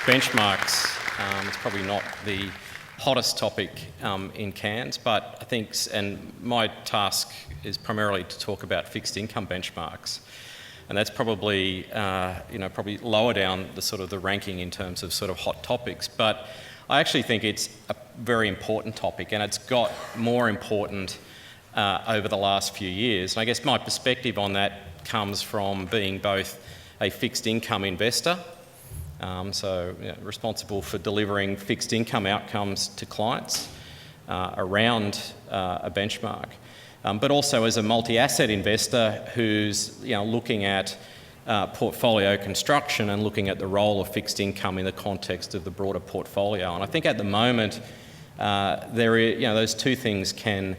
benchmarks. It's probably not the hottest topic in Cairns, but I think, and my task is primarily to talk about fixed income benchmarks, and that's probably probably lower down the sort of the ranking in terms of sort of hot topics. But I actually think it's a very important topic, and it's got more important over the last few years. And I guess my perspective on that comes from being both a fixed income investor, responsible for delivering fixed income outcomes to clients around a benchmark, but also as a multi-asset investor who's looking at portfolio construction and looking at the role of fixed income in the context of the broader portfolio. And I think at the moment those two things can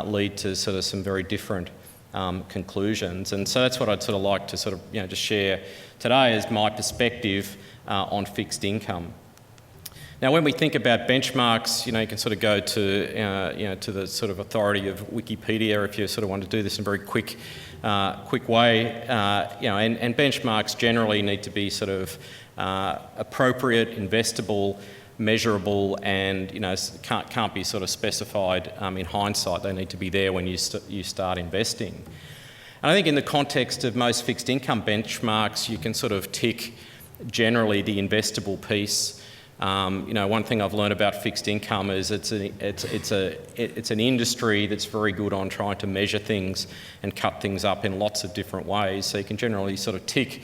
lead to sort of some very different conclusions. And so that's what I'd sort of like to sort of just share today as my perspective on fixed income. Now, when we think about benchmarks, you can sort of go to to the sort of authority of Wikipedia if you sort of want to do this in a very quick way. And benchmarks generally need to be sort of appropriate, investable, measurable, and can't be sort of specified in hindsight. They need to be there when you start investing. And I think in the context of most fixed income benchmarks, you can sort of tick generally the investable piece. One thing I've learned about fixed income is it's an industry that's very good on trying to measure things and cut things up in lots of different ways. So you can generally sort of tick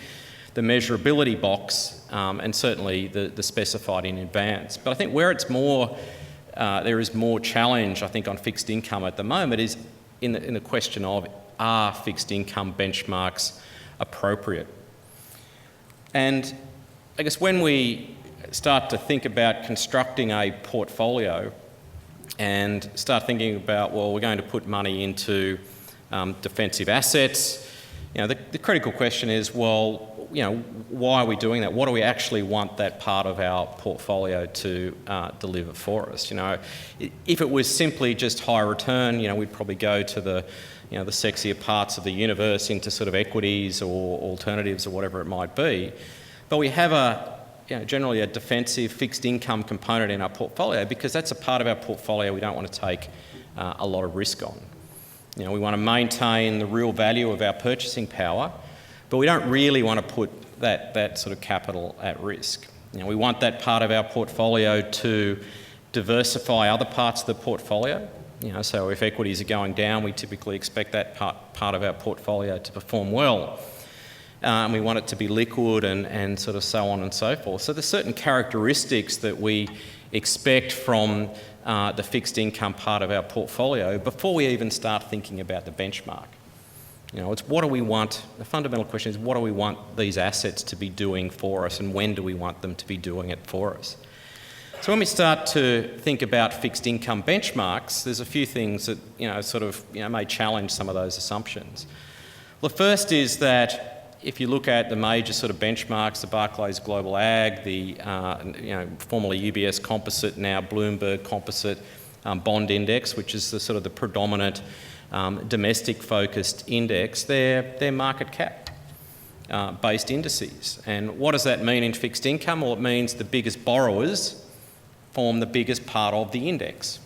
the measurability box and certainly the specified in advance. But I think where it's more, there is more challenge, I think, on fixed income at the moment is in the question of, are fixed income benchmarks appropriate? And I guess when we start to think about constructing a portfolio and start thinking about, well, we're going to put money into defensive assets, the critical question is, well, why are we doing that? What do we actually want that part of our portfolio to deliver for us? If it was simply just high return, we'd probably go to the sexier parts of the universe into sort of equities or alternatives or whatever it might be. But we have generally a defensive fixed income component in our portfolio because that's a part of our portfolio we don't want to take a lot of risk on. We want to maintain the real value of our purchasing power, but we don't really want to put that sort of capital at risk. We want that part of our portfolio to diversify other parts of the portfolio. So if equities are going down, we typically expect that part of our portfolio to perform well. We want it to be liquid and sort of so on and so forth. So there's certain characteristics that we expect from the fixed income part of our portfolio before we even start thinking about the benchmark. It's what do we want, the fundamental question is what do we want these assets to be doing for us and when do we want them to be doing it for us? So when we start to think about fixed income benchmarks, there's a few things that may challenge some of those assumptions. Well, the first is that if you look at the major sort of benchmarks, the Barclays Global Ag, the formerly UBS Composite, now Bloomberg Composite Bond Index, which is the sort of the predominant domestic-focused index, they're market cap based indices. And what does that mean in fixed income? Well, it means the biggest borrowers form the biggest part of the index.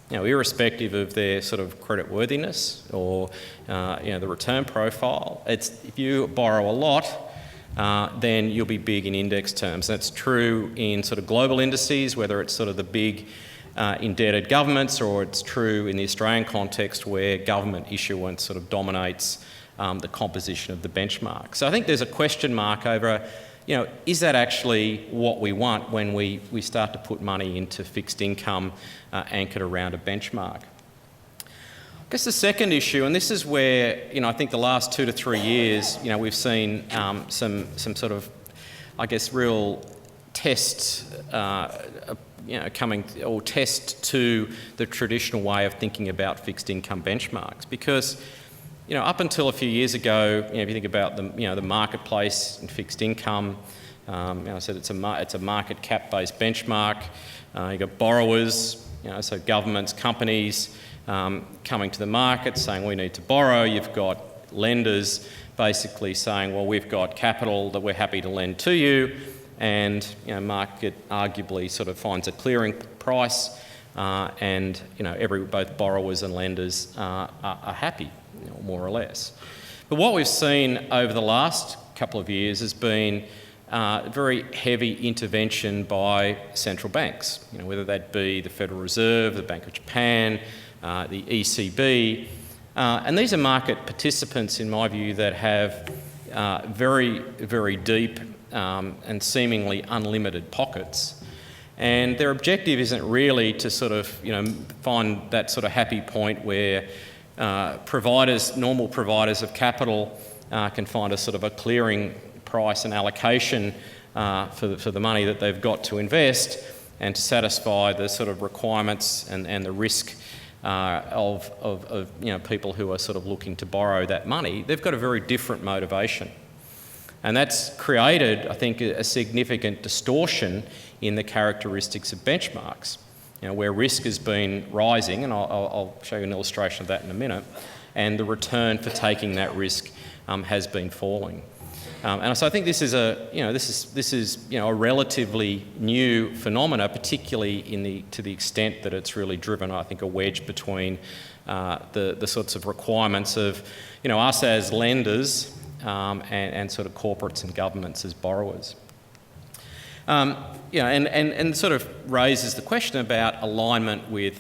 Irrespective of their sort of creditworthiness or the return profile, if you borrow a lot, then you'll be big in index terms. That's true in sort of global indices, whether it's sort of the big indebted governments, or it's true in the Australian context where government issuance sort of dominates the composition of the benchmark. So I think there's a question mark over is that actually what we want when we start to put money into fixed income anchored around a benchmark? I guess the second issue, and this is where, I think the last 2 to 3 years, we've seen some sort of, I guess, real tests coming, or test to the traditional way of thinking about fixed income benchmarks. Because up until a few years ago, if you think about the marketplace in fixed income, I said it's a market cap based benchmark. You've got borrowers, so governments, companies coming to the market saying we need to borrow. You've got lenders basically saying, well, we've got capital that we're happy to lend to you, and market arguably sort of finds a clearing price, and both borrowers and lenders are happy, more or less. But what we've seen over the last couple of years has been very heavy intervention by central banks, whether that be the Federal Reserve, the Bank of Japan, the ECB, and these are market participants, in my view, that have very, very deep and seemingly unlimited pockets. And their objective isn't really to sort of, find that sort of happy point where normal providers of capital can find a sort of a clearing price and allocation for the money that they've got to invest, and to satisfy the sort of requirements and the risk of people who are sort of looking to borrow that money. They've got a very different motivation. And that's created, I think, a significant distortion in the characteristics of benchmarks, where risk has been rising, and I'll show you an illustration of that in a minute, and the return for taking that risk has been falling. And so I think this is a relatively new phenomena, particularly to the extent that it's really driven, I think, a wedge between the sorts of requirements of us as lenders and sort of corporates and governments as borrowers. And sort of raises the question about alignment with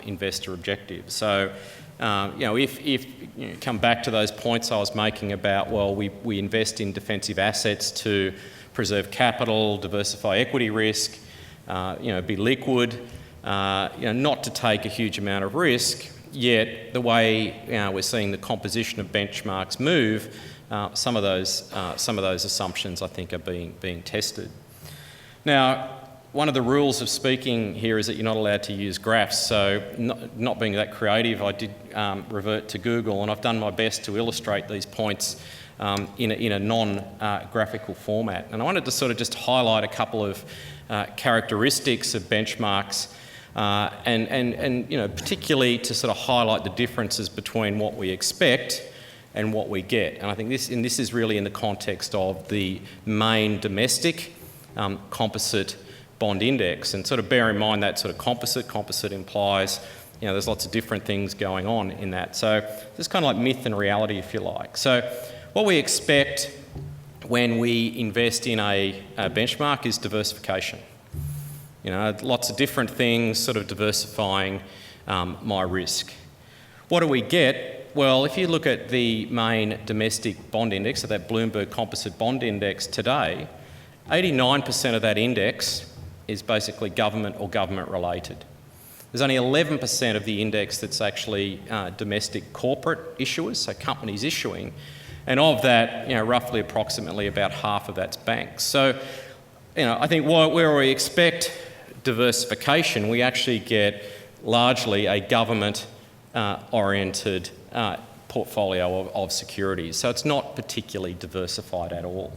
investor objectives. So, if you come back to those points I was making about, well, we invest in defensive assets to preserve capital, diversify equity risk, be liquid, not to take a huge amount of risk, yet the way we're seeing the composition of benchmarks move, some of those assumptions, I think, are being tested. Now, one of the rules of speaking here is that you're not allowed to use graphs, so not being that creative, I did revert to Google, and I've done my best to illustrate these points in a non-graphical format. And I wanted to sort of just highlight a couple of characteristics of benchmarks, and particularly to sort of highlight the differences between what we expect and what we get. And I think this is really in the context of the main domestic composite bond index, and sort of bear in mind that sort of composite implies there's lots of different things going on in that. So it's kind of like myth and reality, if you like. So what we expect when we invest in a benchmark is diversification. Lots of different things sort of diversifying my risk. What do we get? Well, if you look at the main domestic bond index, so that Bloomberg Composite Bond Index today, 89% of that index is basically government or government related. There's only 11% of the index that's actually domestic corporate issuers, so companies issuing, and of that, roughly approximately about half of that's banks. So, I think where we expect diversification, we actually get largely a government oriented portfolio of securities. So it's not particularly diversified at all.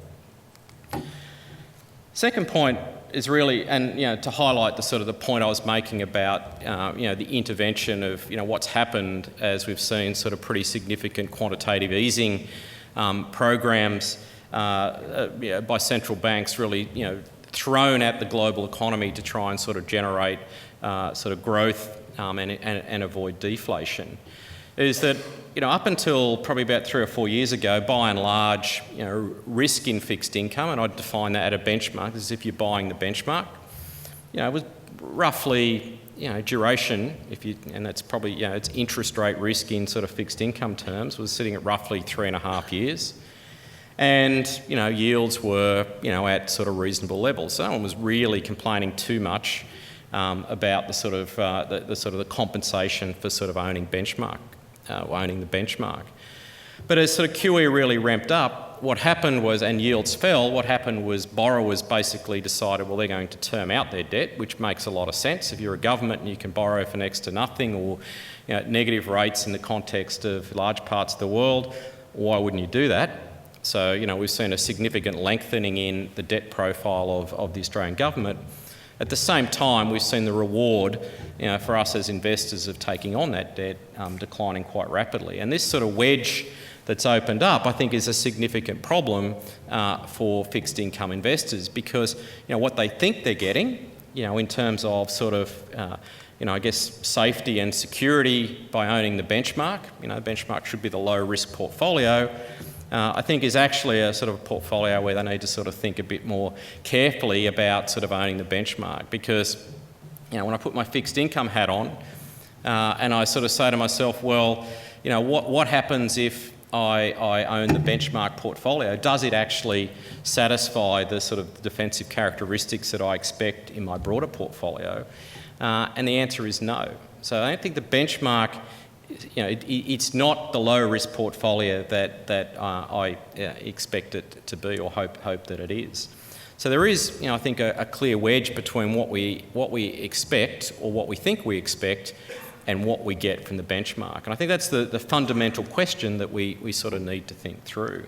Second point is really, and to highlight the sort of the point I was making about the intervention of what's happened as we've seen sort of pretty significant quantitative easing programs by central banks really thrown at the global economy to try and sort of generate sort of growth and avoid deflation, is that up until probably about 3 or 4 years ago, by and large, risk in fixed income, and I'd define that at a benchmark as if you're buying the benchmark, it was roughly duration, and that's probably it's interest rate risk in sort of fixed income terms, was sitting at roughly 3.5 years, and yields were at sort of reasonable levels. So no one was really complaining too much about the sort of the compensation for sort of owning the benchmark. But as sort of QE really ramped up, what happened was, and yields fell, what happened was borrowers basically decided, well, they're going to term out their debt, which makes a lot of sense. If you're a government and you can borrow for next to nothing, or negative rates in the context of large parts of the world, why wouldn't you do that? So, we've seen a significant lengthening in the debt profile of the Australian government. At the same time, we've seen the reward, for us as investors of taking on that debt declining quite rapidly. And this sort of wedge that's opened up, I think is a significant problem for fixed income investors, because what they think they're getting, in terms of sort of I guess safety and security by owning the benchmark. The benchmark should be the low risk portfolio. I think is actually a sort of portfolio where they need to sort of think a bit more carefully about sort of owning the benchmark, because when I put my fixed income hat on and I sort of say to myself, well, what happens if I own the benchmark portfolio? Does it actually satisfy the sort of defensive characteristics that I expect in my broader portfolio? And the answer is no. So I don't think the benchmark, it's not the low risk portfolio that I expect it to be, or hope that it is. So there is, I think, a clear wedge between what we expect, or what we think we expect, and what we get from the benchmark. And I think that's the fundamental question that we sort of need to think through.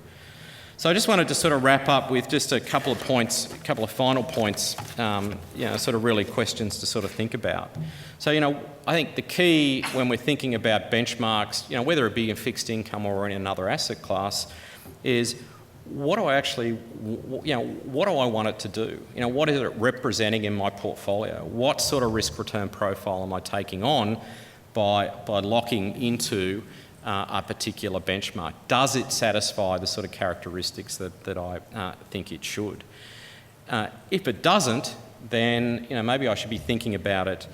So I just wanted to sort of wrap up with just a couple of points, a couple of final points, sort of really questions to sort of think about. So, I think the key when we're thinking about benchmarks, whether it be in fixed income or in another asset class, is what do I actually, what do I want it to do? What is it representing in my portfolio? What sort of risk return profile am I taking on by locking into a particular benchmark? Does it satisfy the sort of characteristics that I think it should? If it doesn't, then maybe I should be thinking about it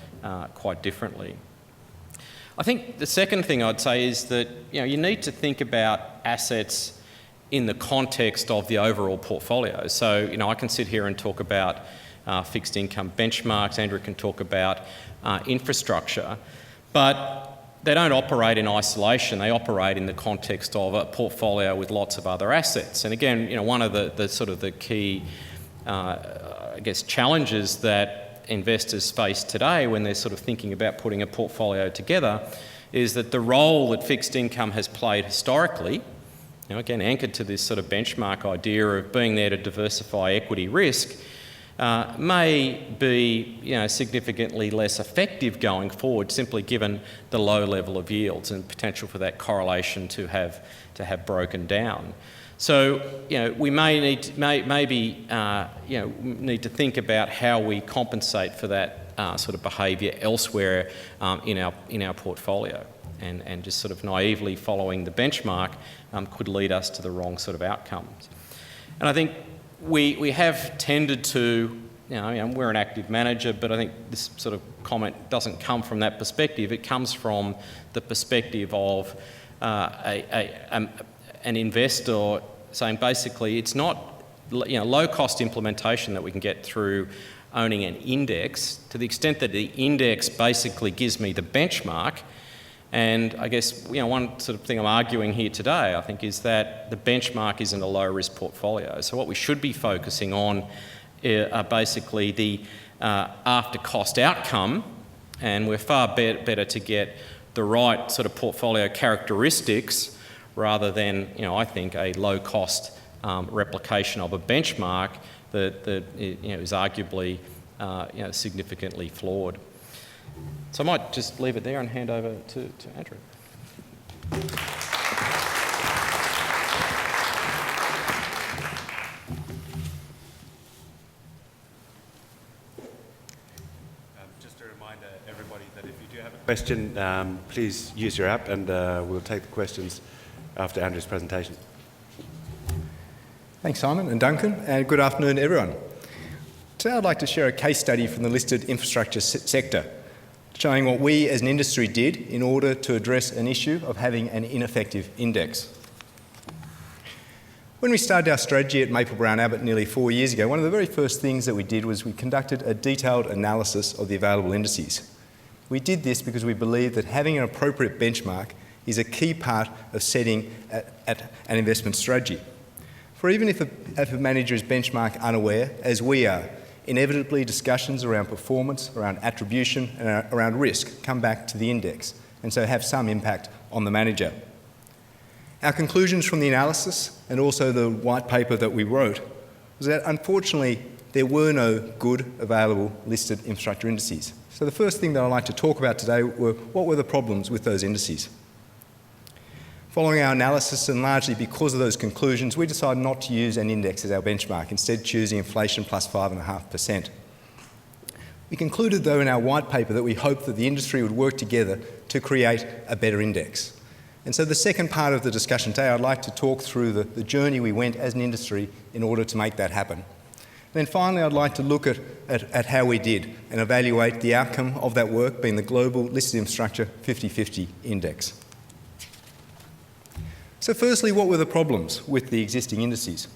quite differently. I think the second thing I'd say is that you need to think about assets in the context of the overall portfolio. So I can sit here and talk about fixed income benchmarks. Andrew can talk about infrastructure, but they don't operate in isolation. They operate in the context of a portfolio with lots of other assets. And again, one of the sort of the key, I guess, challenges that investors face today when they're sort of thinking about putting a portfolio together is that the role that fixed income has played historically, again, anchored to this sort of benchmark idea of being there to diversify equity risk, may be significantly less effective going forward, simply given the low level of yields and potential for that correlation to have broken down. So we may need to think about how we compensate for that sort of behaviour elsewhere in our portfolio, and just sort of naively following the benchmark could lead us to the wrong sort of outcomes. And I think we have tended to, we're an active manager, but I think this sort of comment doesn't come from that perspective. It comes from the perspective of an investor saying basically it's not low cost implementation that we can get through owning an index, to the extent that the index basically gives me the benchmark. And I guess one sort of thing I'm arguing here today, I think, is that the benchmark isn't a low risk portfolio. So what we should be focusing on are basically the after cost outcome, and we're far better to get the right sort of portfolio characteristics rather than I think a low cost replication of a benchmark that is arguably significantly flawed. So I might just leave it there and hand over to Andrew. Just a reminder, everybody, that if you do have a question, please use your app, and we'll take the questions after Andrew's presentation. Thanks, Simon and Duncan, and good afternoon, everyone. Today I'd like to share a case study from the listed infrastructure sector, showing what we as an industry did in order to address an issue of having an ineffective index. When we started our strategy at Maple Brown Abbott nearly 4 years ago, one of the very first things that we did was we conducted a detailed analysis of the available indices. We did this because we believed that having an appropriate benchmark is a key part of setting an investment strategy. For even if a manager is benchmark unaware, as we are, inevitably discussions around performance, around attribution and around risk come back to the index, and so have some impact on the manager. Our conclusions from the analysis and also the white paper that we wrote was that unfortunately there were no good available listed infrastructure indices. So the first thing that I'd like to talk about today were what were the problems with those indices. Following our analysis and largely because of those conclusions, we decided not to use an index as our benchmark, instead choosing inflation plus 5.5%. We concluded, though, in our white paper that we hoped that the industry would work together to create a better index. And so the second part of the discussion today, I'd like to talk through the journey we went as an industry in order to make that happen. And then finally, I'd like to look at how we did and evaluate the outcome of that work, being the Global Listed Infrastructure 50/50 Index. So firstly, what were the problems with the existing indices?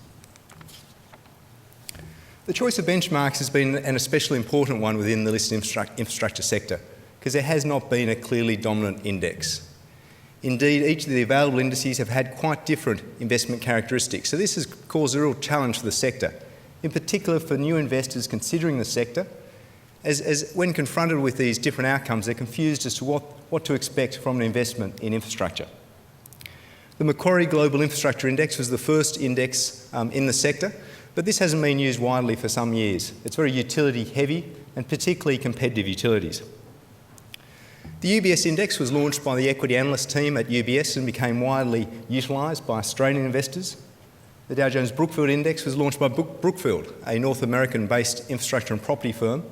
The choice of benchmarks has been an especially important one within the listed infrastructure sector because there has not been a clearly dominant index. Indeed, each of the available indices have had quite different investment characteristics, so this has caused a real challenge for the sector, in particular for new investors considering the sector, as when confronted with these different outcomes, they're confused as to what to expect from an investment in infrastructure. The Macquarie Global Infrastructure Index was the first index in the sector, but this hasn't been used widely for some years. It's very utility heavy and particularly competitive utilities. The UBS index was launched by the equity analyst team at UBS and became widely utilised by Australian investors. The Dow Jones Brookfield index was launched by Brookfield, a North American-based infrastructure and property firm.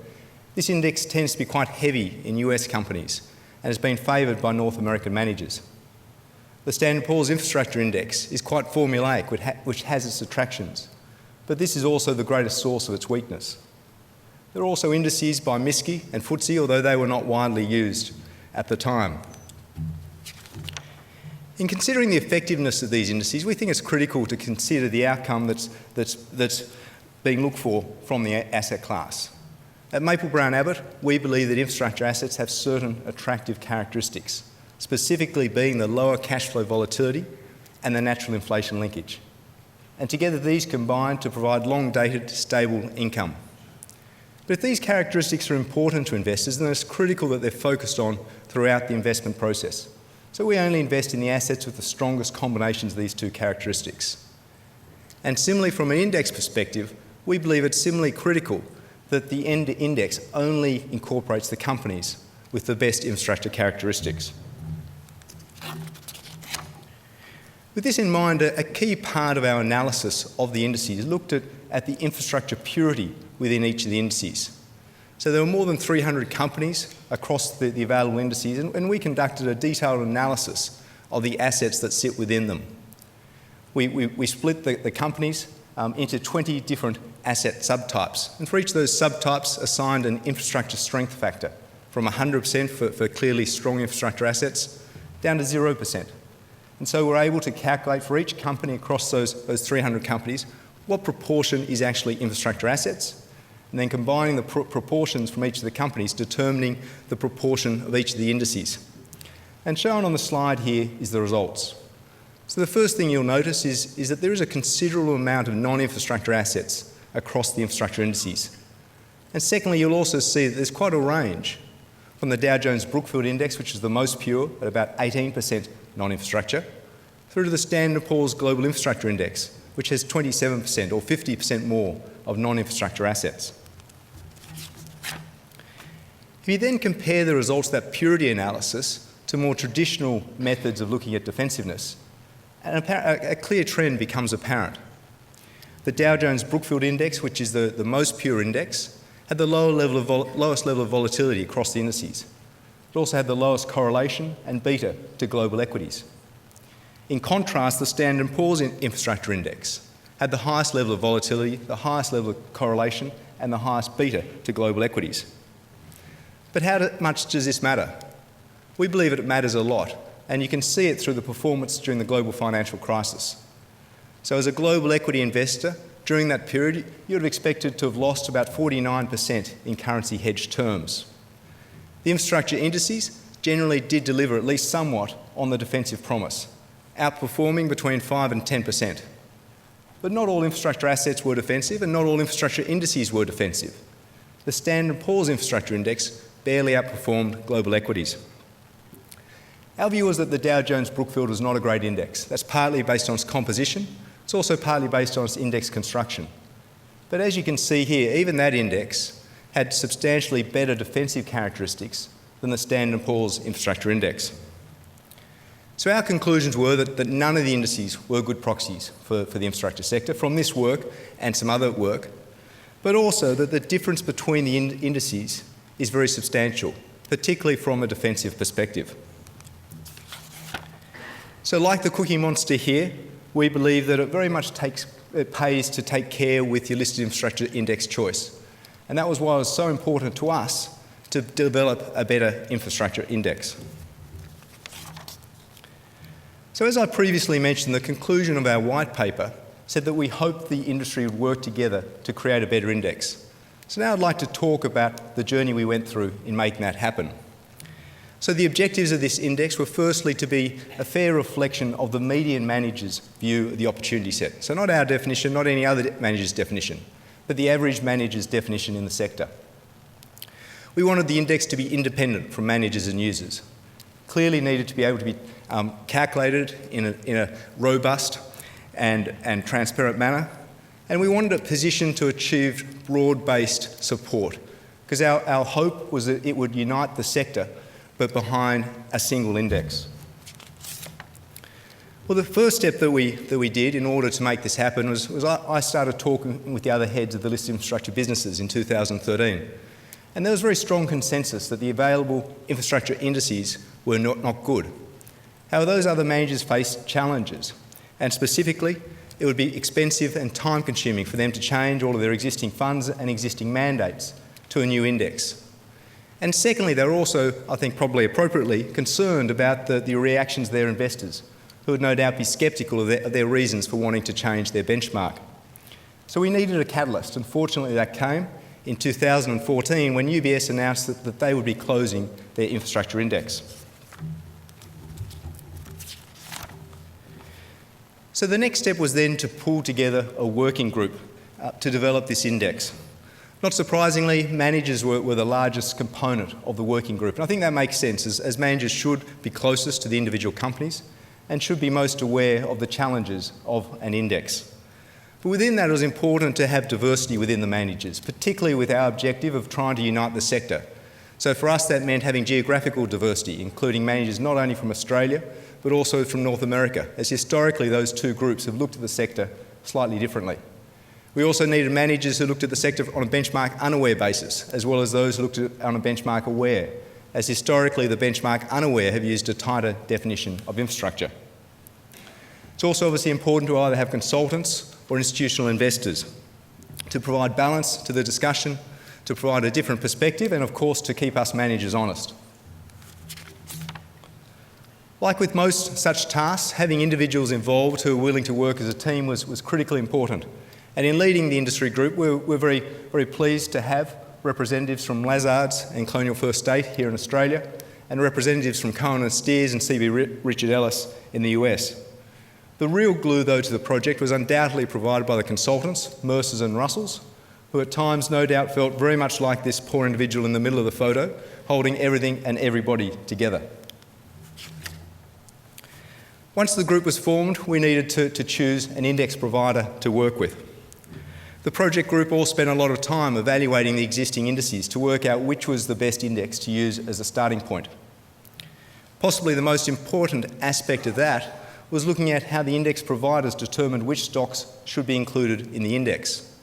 This index tends to be quite heavy in US companies and has been favoured by North American managers. The Standard & Poor's Infrastructure Index is quite formulaic, which has its attractions, but this is also the greatest source of its weakness. There are also indices by MSCI and FTSE, although they were not widely used at the time. In considering the effectiveness of these indices, we think it's critical to consider the outcome that's being looked for from the asset class. At Maple-Brown Abbott, we believe that infrastructure assets have certain attractive characteristics, specifically being the lower cash flow volatility and the natural inflation linkage. And together these combine to provide long-dated, stable income. But if these characteristics are important to investors, then it's critical that they're focused on throughout the investment process. So we only invest in the assets with the strongest combinations of these two characteristics. And similarly, from an index perspective, we believe it's similarly critical that the end index only incorporates the companies with the best infrastructure characteristics. With this in mind, a key part of our analysis of the indices looked at the infrastructure purity within each of the indices. So there were more than 300 companies across the available indices, and we conducted a detailed analysis of the assets that sit within them. We split the companies into 20 different asset subtypes, and for each of those subtypes assigned an infrastructure strength factor from 100% for clearly strong infrastructure assets down to 0%. And so we're able to calculate for each company across those 300 companies what proportion is actually infrastructure assets, and then combining the proportions from each of the companies, determining the proportion of each of the indices. And shown on the slide here is the results. So the first thing you'll notice is that there is a considerable amount of non-infrastructure assets across the infrastructure indices. And secondly, you'll also see that there's quite a range from the Dow Jones Brookfield Index, which is the most pure at about 18% non-infrastructure, through to the Standard & Poor's Global Infrastructure Index, which has 27% or 50% more of non-infrastructure assets. If you then compare the results of that purity analysis to more traditional methods of looking at defensiveness, a clear trend becomes apparent. The Dow Jones Brookfield Index, which is the most pure index, had the lowest level of volatility across the indices. It also had the lowest correlation and beta to global equities. In contrast, the Standard & Poor's Infrastructure Index had the highest level of volatility, the highest level of correlation, and the highest beta to global equities. But how much does this matter? We believe it matters a lot, and you can see it through the performance during the global financial crisis. So as a global equity investor, during that period, you would have expected to have lost about 49% in currency hedge terms. The infrastructure indices generally did deliver at least somewhat on the defensive promise, outperforming between 5 and 10%. But not all infrastructure assets were defensive, and not all infrastructure indices were defensive. The Standard & Poor's Infrastructure Index barely outperformed global equities. Our view was that the Dow Jones Brookfield was not a great index. That's partly based on its composition. It's also partly based on its index construction. But as you can see here, even that index had substantially better defensive characteristics than the Standard & Poor's Infrastructure Index. So our conclusions were that none of the indices were good proxies for the infrastructure sector from this work and some other work, but also that the difference between the indices is very substantial, particularly from a defensive perspective. So like the Cookie Monster here, we believe that it very much pays to take care with your listed infrastructure index choice. And that was why it was so important to us to develop a better infrastructure index. So as I previously mentioned, the conclusion of our white paper said that we hoped the industry would work together to create a better index. So now I'd like to talk about the journey we went through in making that happen. So the objectives of this index were firstly to be a fair reflection of the median manager's view of the opportunity set. So not our definition, not any other manager's definition, but the average manager's definition in the sector. We wanted the index to be independent from managers and users. Clearly needed to be able to be calculated in a robust and transparent manner. And we wanted it positioned to achieve broad-based support, because our hope was that it would unite the sector, but behind a single index. Well, the first step that we did in order to make this happen was I started talking with the other heads of the listed infrastructure businesses in 2013. And there was very strong consensus that the available infrastructure indices were not good. However, those other managers faced challenges, and specifically, it would be expensive and time-consuming for them to change all of their existing funds and existing mandates to a new index. And secondly, they were also, I think probably appropriately, concerned about the reactions of their investors, who would no doubt be sceptical of their reasons for wanting to change their benchmark. So we needed a catalyst, and fortunately that came in 2014 when UBS announced that they would be closing their infrastructure index. So the next step was then to pull together a working group to develop this index. Not surprisingly, managers were the largest component of the working group. And I think that makes sense, as managers should be closest to the individual companies and should be most aware of the challenges of an index. But within that, it was important to have diversity within the managers, particularly with our objective of trying to unite the sector. So for us, that meant having geographical diversity, including managers not only from Australia, but also from North America, as historically those two groups have looked at the sector slightly differently. We also needed managers who looked at the sector on a benchmark unaware basis, as well as those who looked at it on a benchmark aware, as historically the benchmark unaware have used a tighter definition of infrastructure. It's also obviously important to either have consultants or institutional investors to provide balance to the discussion, to provide a different perspective, and of course to keep us managers honest. Like with most such tasks, having individuals involved who are willing to work as a team was critically important. And in leading the industry group, we're very, very pleased to have representatives from Lazards and Colonial First State here in Australia, and representatives from Cohen & Steers and CB Richard Ellis in the US. The real glue, though, to the project was undoubtedly provided by the consultants, Mercers and Russells, who at times no doubt felt very much like this poor individual in the middle of the photo, holding everything and everybody together. Once the group was formed, we needed to choose an index provider to work with. The project group all spent a lot of time evaluating the existing indices to work out which was the best index to use as a starting point. Possibly the most important aspect of that was looking at how the index providers determined which stocks should be included in the index.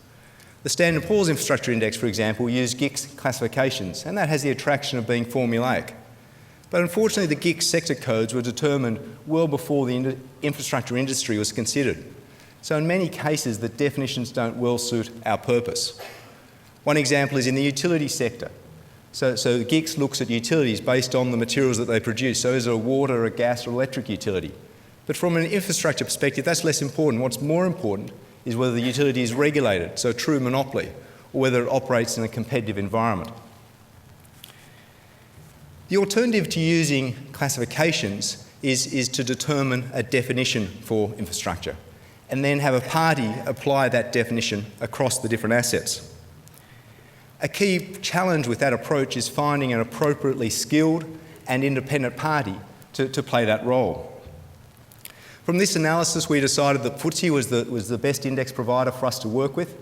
The Standard & Poor's Infrastructure Index, for example, used GICS classifications, and that has the attraction of being formulaic. But unfortunately, the GICS sector codes were determined well before the infrastructure industry was considered. So in many cases, the definitions don't well suit our purpose. One example is in the utility sector. So GICS looks at utilities based on the materials that they produce. So is it a water, a gas, or electric utility? But from an infrastructure perspective, that's less important. What's more important is whether the utility is regulated, so a true monopoly, or whether it operates in a competitive environment. The alternative to using classifications is to determine a definition for infrastructure, and then have a party apply that definition across the different assets. A key challenge with that approach is finding an appropriately skilled and independent party to play that role. From this analysis, we decided that FTSE was the best index provider for us to work with.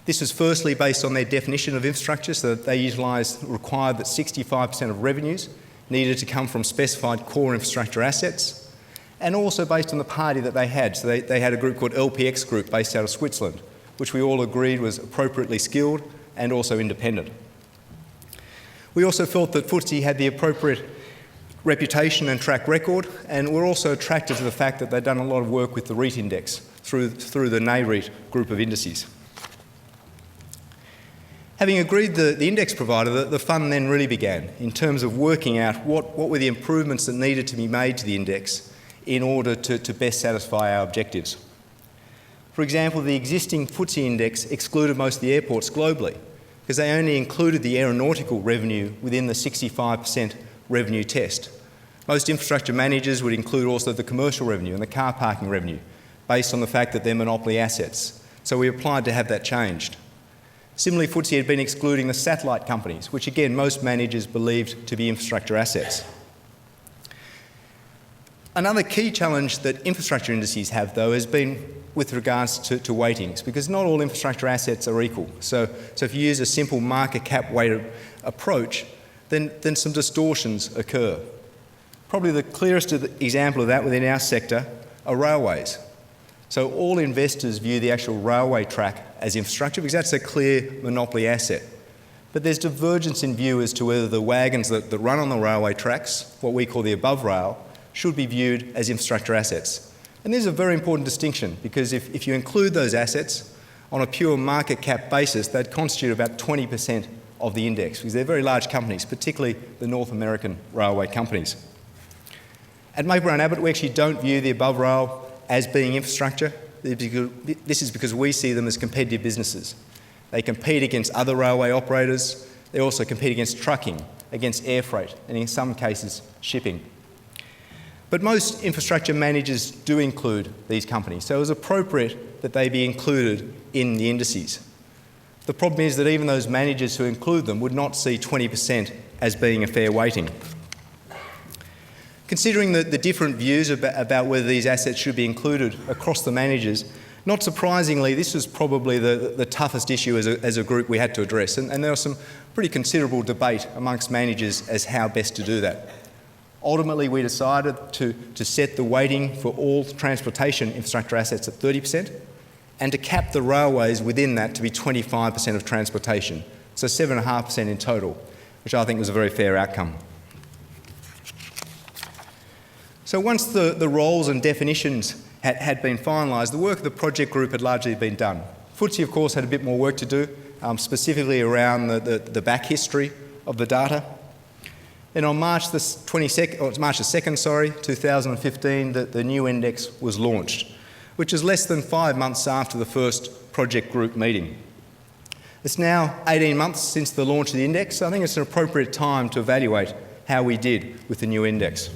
This was firstly based on their definition of infrastructure, so that they required that 65% of revenues needed to come from specified core infrastructure assets. and also based on the party that they had. So they had a group called LPX Group based out of Switzerland, which we all agreed was appropriately skilled and also independent. We also felt that FTSE had the appropriate reputation and track record, and we're also attracted to the fact that they've done a lot of work with the REIT index through the NAREIT group of indices. Having agreed the index provider, the fun then really began in terms of working out what were the improvements that needed to be made to the index in order to best satisfy our objectives. For example, the existing FTSE index excluded most of the airports globally because they only included the aeronautical revenue within the 65% revenue test. Most infrastructure managers would include also the commercial revenue and the car parking revenue based on the fact that they're monopoly assets. So we applied to have that changed. Similarly, FTSE had been excluding the satellite companies, which again most managers believed to be infrastructure assets. Another key challenge that infrastructure indices have, though, has been with regards to weightings, because not all infrastructure assets are equal. So if you use a simple market cap weighted approach, then some distortions occur. Probably the clearest example of that within our sector are railways. So all investors view the actual railway track as infrastructure because that's a clear monopoly asset. But there's divergence in view as to whether the wagons that run on the railway tracks, what we call the above rail, should be viewed as infrastructure assets. And this is a very important distinction because if you include those assets on a pure market cap basis, they'd constitute about 20% of the index because they're very large companies, particularly the North American railway companies. At Maple Brown Abbott, we actually don't view the above rail as being infrastructure. This is because we see them as competitive businesses. They compete against other railway operators. They also compete against trucking, against air freight, and in some cases, shipping. But most infrastructure managers do include these companies, so it was appropriate that they be included in the indices. The problem is that even those managers who include them would not see 20% as being a fair weighting. Considering the different views about whether these assets should be included across the managers, not surprisingly, this was probably the toughest issue as a group we had to address, and there was some pretty considerable debate amongst managers as how best to do that. Ultimately, we decided to set the weighting for all transportation infrastructure assets at 30% and to cap the railways within that to be 25% of transportation, so 7.5% in total, which I think was a very fair outcome. So once the roles and definitions had been finalised, the work of the project group had largely been done. FTSE, of course, had a bit more work to do, specifically around the back history of the data. Then on March the 2nd, 2015, the new index was launched, which is less than 5 months after the first project group meeting. It's now 18 months since the launch of the index, so I think it's an appropriate time to evaluate how we did with the new index.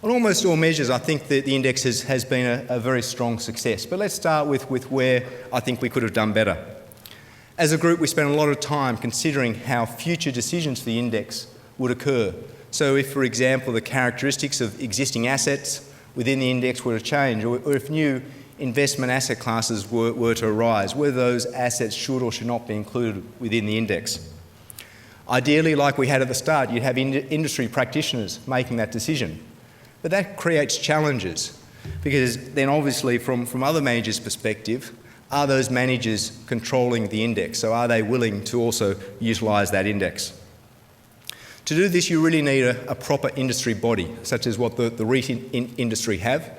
On almost all measures, I think that the index has been a very strong success, but let's start with where I think we could have done better. As a group, we spent a lot of time considering how future decisions for the index would occur. So if, for example, the characteristics of existing assets within the index were to change, or if new investment asset classes were to arise, whether those assets should or should not be included within the index. Ideally, like we had at the start, you'd have industry practitioners making that decision. But that creates challenges because then obviously from other managers' perspective, are those managers controlling the index? So are they willing to also utilise that index? To do this, you really need a proper industry body, such as what the REIT industry have.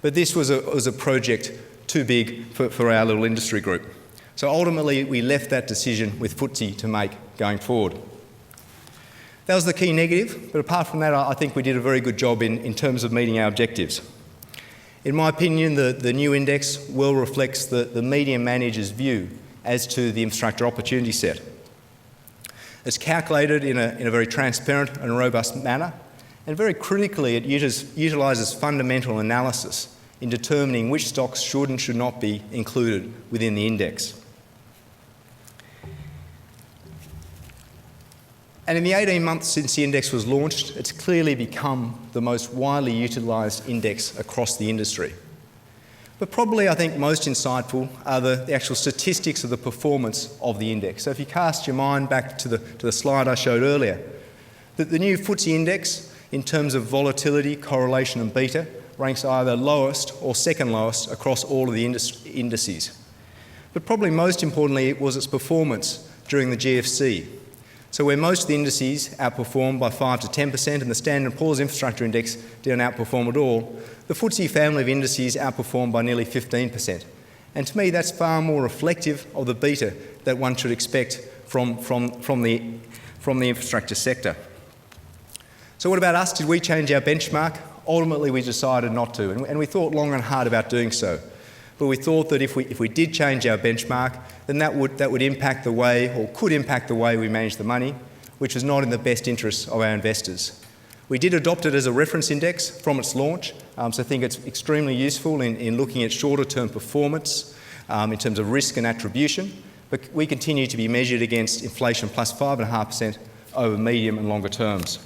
But this was a project too big for our little industry group. So ultimately, we left that decision with FTSE to make going forward. That was the key negative, but apart from that, I think we did a very good job in terms of meeting our objectives. In my opinion, the new index well reflects the medium manager's view as to the infrastructure opportunity set. It's calculated in a very transparent and robust manner, and very critically, it utilises fundamental analysis in determining which stocks should and should not be included within the index. And in the 18 months since the index was launched, it's clearly become the most widely utilised index across the industry. But probably, I think, most insightful are the actual statistics of the performance of the index. So if you cast your mind back to the slide I showed earlier, that the new FTSE index in terms of volatility, correlation and beta, ranks either lowest or second lowest across all of the indices. But probably most importantly was its performance during the GFC. So where most of the indices outperformed by 5 to 10% and the Standard & Poor's Infrastructure Index didn't outperform at all, the FTSE family of indices outperformed by nearly 15%. And to me, that's far more reflective of the beta that one should expect from the infrastructure sector. So what about us? Did we change our benchmark? Ultimately, we decided not to, and we thought long and hard about doing so. But we thought that if we did change our benchmark, then that would impact the way, or could impact the way we manage the money, which was not in the best interests of our investors. We did adopt it as a reference index from its launch, so I think it's extremely useful in looking at shorter term performance in terms of risk and attribution, but we continue to be measured against inflation plus 5.5% over medium and longer terms.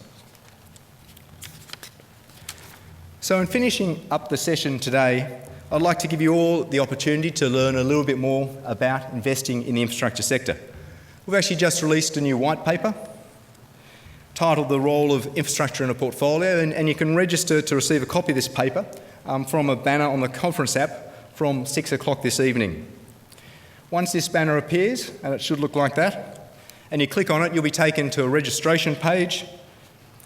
So in finishing up the session today, I'd like to give you all the opportunity to learn a little bit more about investing in the infrastructure sector. We've actually just released a new white paper titled The Role of Infrastructure in a Portfolio, and you can register to receive a copy of this paper from a banner on the conference app from 6 o'clock this evening. Once this banner appears, and it should look like that, and you click on it, you'll be taken to a registration page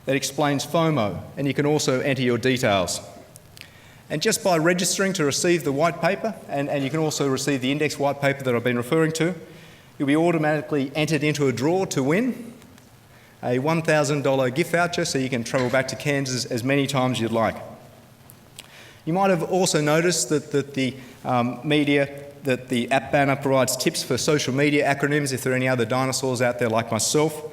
that explains FOMO, and you can also enter your details. And just by registering to receive the white paper, and you can also receive the index white paper that I've been referring to, you'll be automatically entered into a draw to win a $1,000 gift voucher so you can travel back to Kansas as many times as you'd like. You might have also noticed that the app banner provides tips for social media acronyms if there are any other dinosaurs out there like myself.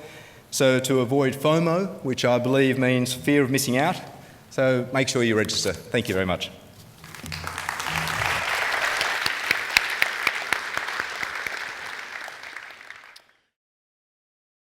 So to avoid FOMO, which I believe means fear of missing out, so make sure you register. Thank you very much.